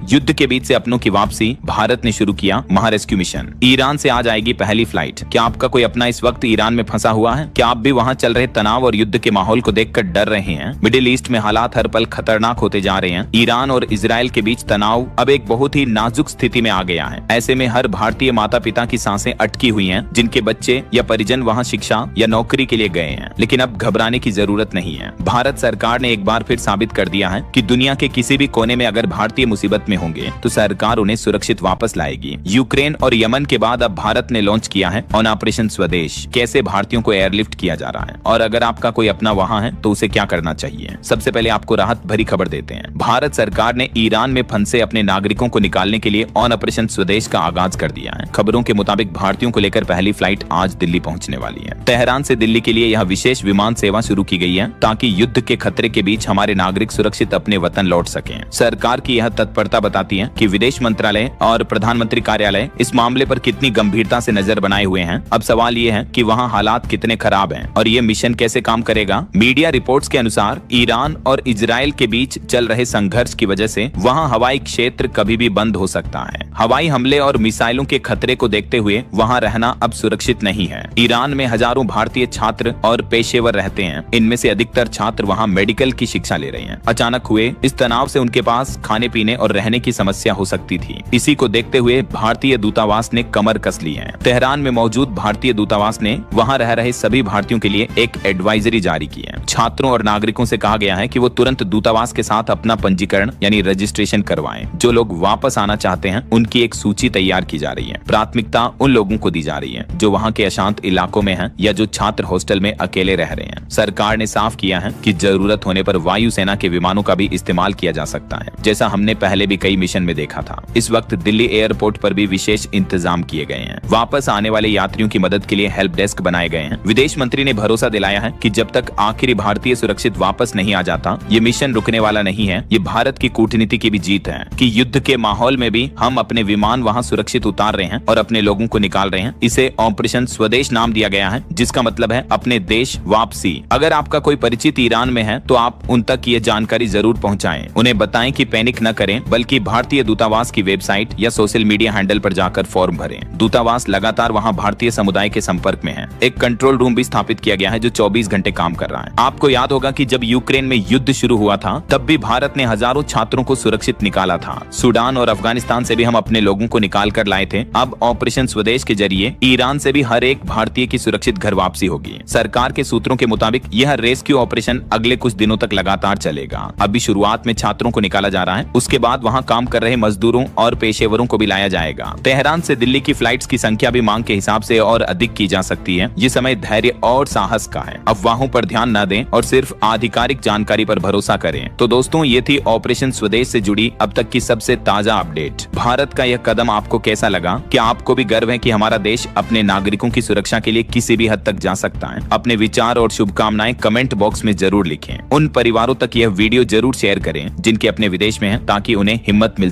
युद्ध के बीच से अपनों की वापसी, भारत ने शुरू किया महारेस्क्यू मिशन। ईरान से आज आएगी पहली फ्लाइट। क्या आपका कोई अपना इस वक्त ईरान में फंसा हुआ है? क्या आप भी वहां चल रहे तनाव और युद्ध के माहौल को देखकर डर रहे हैं? मिडिल ईस्ट में हालात हर पल खतरनाक होते जा रहे हैं। ईरान और इजराइल के बीच तनाव अब एक बहुत ही नाजुक स्थिति में आ गया है। ऐसे में हर भारतीय माता पिता की सांसें अटकी हुई हैं, जिनके बच्चे या परिजन वहां शिक्षा या नौकरी के लिए गए हैं। लेकिन अब घबराने की जरूरत नहीं है। भारत सरकार ने एक बार फिर साबित कर दिया है कि दुनिया के किसी भी कोने में अगर भारतीय मुसीबत में होंगे तो सरकार उन्हें सुरक्षित वापस लाएगी। यूक्रेन और यमन के बाद अब भारत ने लॉन्च किया है ऑन ऑपरेशन स्वदेश। कैसे भारतीयों को एयरलिफ्ट किया जा रहा है और अगर आपका कोई अपना वहां है तो उसे क्या करना चाहिए। सबसे पहले आपको राहत भरी खबर देते हैं। भारत सरकार ने ईरान में फंसे अपने नागरिकों को निकालने के लिए ऑन ऑपरेशन स्वदेश का आगाज कर दिया है। खबरों के मुताबिक भारतीयों को लेकर पहली फ्लाइट आज दिल्ली पहुंचने वाली है। तेहरान से दिल्ली के लिए यह विशेष विमान सेवा शुरू की गई है ताकि युद्ध के खतरे के बीच हमारे नागरिक सुरक्षित अपने वतन लौट सकें। सरकार की यह तत्परता बताती है कि विदेश मंत्रालय और प्रधानमंत्री कार्यालय इस मामले पर कितनी गंभीरता से नजर बनाए हुए हैं। अब सवाल ये है कि वहाँ हालात कितने खराब हैं और ये मिशन कैसे काम करेगा। मीडिया रिपोर्ट्स के अनुसार ईरान और इजराइल के बीच चल रहे संघर्ष की वजह से वहाँ हवाई क्षेत्र कभी भी बंद हो सकता है। हवाई हमले और मिसाइलों के खतरे को देखते हुए वहाँ रहना अब सुरक्षित नहीं है। ईरान में हजारों भारतीय छात्र और पेशेवर रहते हैं। इनमें से अधिकतर छात्र वहाँ मेडिकल की शिक्षा ले रहे हैं। अचानक हुए इस तनाव से उनके पास खाने पीने और रहने की समस्या हो सकती थी। इसी को देखते हुए भारतीय दूतावास ने कमर कस ली है। तेहरान में मौजूद भारतीय दूतावास ने वहाँ रह रहे सभी भारतीयों के लिए एक एडवाइजरी जारी की है। छात्रों और नागरिकों से कहा गया है कि वो तुरंत दूतावास के साथ अपना पंजीकरण यानी रजिस्ट्रेशन करवाएं। जो लोग वापस आना चाहते हैं उनकी एक सूची तैयार की जा रही है। प्राथमिकता उन लोगों को दी जा रही है जो वहाँ के अशांत इलाकों में हैं या जो छात्र हॉस्टल में अकेले रह रहे हैं। सरकार ने साफ किया है कि जरूरत होने पर वायुसेना के विमानों का भी इस्तेमाल किया जा सकता है, जैसा हमने पहले भी कई मिशन में देखा था। इस वक्त दिल्ली एयरपोर्ट पर भी विशेष इंतजाम किए गए हैं। वापस आने वाले यात्रियों की मदद के लिए हेल्प डेस्क बनाए गए हैं। विदेश मंत्री ने भरोसा दिलाया है कि जब तक आखिरी भारतीय सुरक्षित वापस नहीं आ जाता ये मिशन रुकने वाला नहीं है। ये भारत की कूटनीति की भी जीत है कि युद्ध के माहौल में भी हम अपने विमान वहां सुरक्षित उतार रहे हैं और अपने लोगों को निकाल रहे हैं। इसे ऑपरेशन स्वदेश नाम दिया गया है, जिसका मतलब है अपने देश वापसी। अगर आपका कोई परिचित ईरान में है तो आप उन तक ये जानकारी जरूर पहुंचाएं। उन्हें बताएं कि पैनिक न करें, बल्कि भारतीय दूतावास की वेबसाइट या सोशल मीडिया हैंडल पर जाकर फॉर्म भरें। दूतावास लगातार वहां भारतीय समुदाय के संपर्क में है। एक कंट्रोल रूम भी स्थापित किया गया है जो 24 घंटे काम कर रहा है। आपको याद होगा कि जब यूक्रेन में युद्ध शुरू हुआ था तब भी भारत ने हजारों छात्रों को सुरक्षित निकाला था। सूडान और अफगानिस्तान से भी हम अपने लोगों को निकाल कर लाए थे। अब ऑपरेशन स्वदेश के जरिए ईरान से भी हर एक भारतीय की सुरक्षित घर वापसी होगी। सरकार के सूत्रों के मुताबिक यह रेस्क्यू ऑपरेशन अगले कुछ दिनों तक लगातार चलेगा। अभी शुरुआत में छात्रों को निकाला जा रहा है, उसके बाद वहाँ काम कर रहे मजदूरों और पेशेवरों को भी लाया जाएगा। तेहरान से दिल्ली की फ्लाइट्स की संख्या भी मांग के हिसाब से और अधिक की जा सकती है। ये समय धैर्य और साहस का है। अफवाहों पर ध्यान न दें और सिर्फ आधिकारिक जानकारी पर भरोसा करें। तो दोस्तों, ये थी ऑपरेशन स्वदेश से जुड़ी अब तक की सबसे ताजा अपडेट। भारत का यह कदम आपको कैसा लगा? क्या आपको भी गर्व है कि हमारा देश अपने नागरिकों की सुरक्षा के लिए किसी भी हद तक जा सकता है? अपने विचार और शुभकामनाएं कमेंट बॉक्स में जरूर लिखें। उन परिवारों तक यह वीडियो जरूर शेयर करें जिनके अपने विदेश में हैं, ताकि उन्हें हिम्मत मिल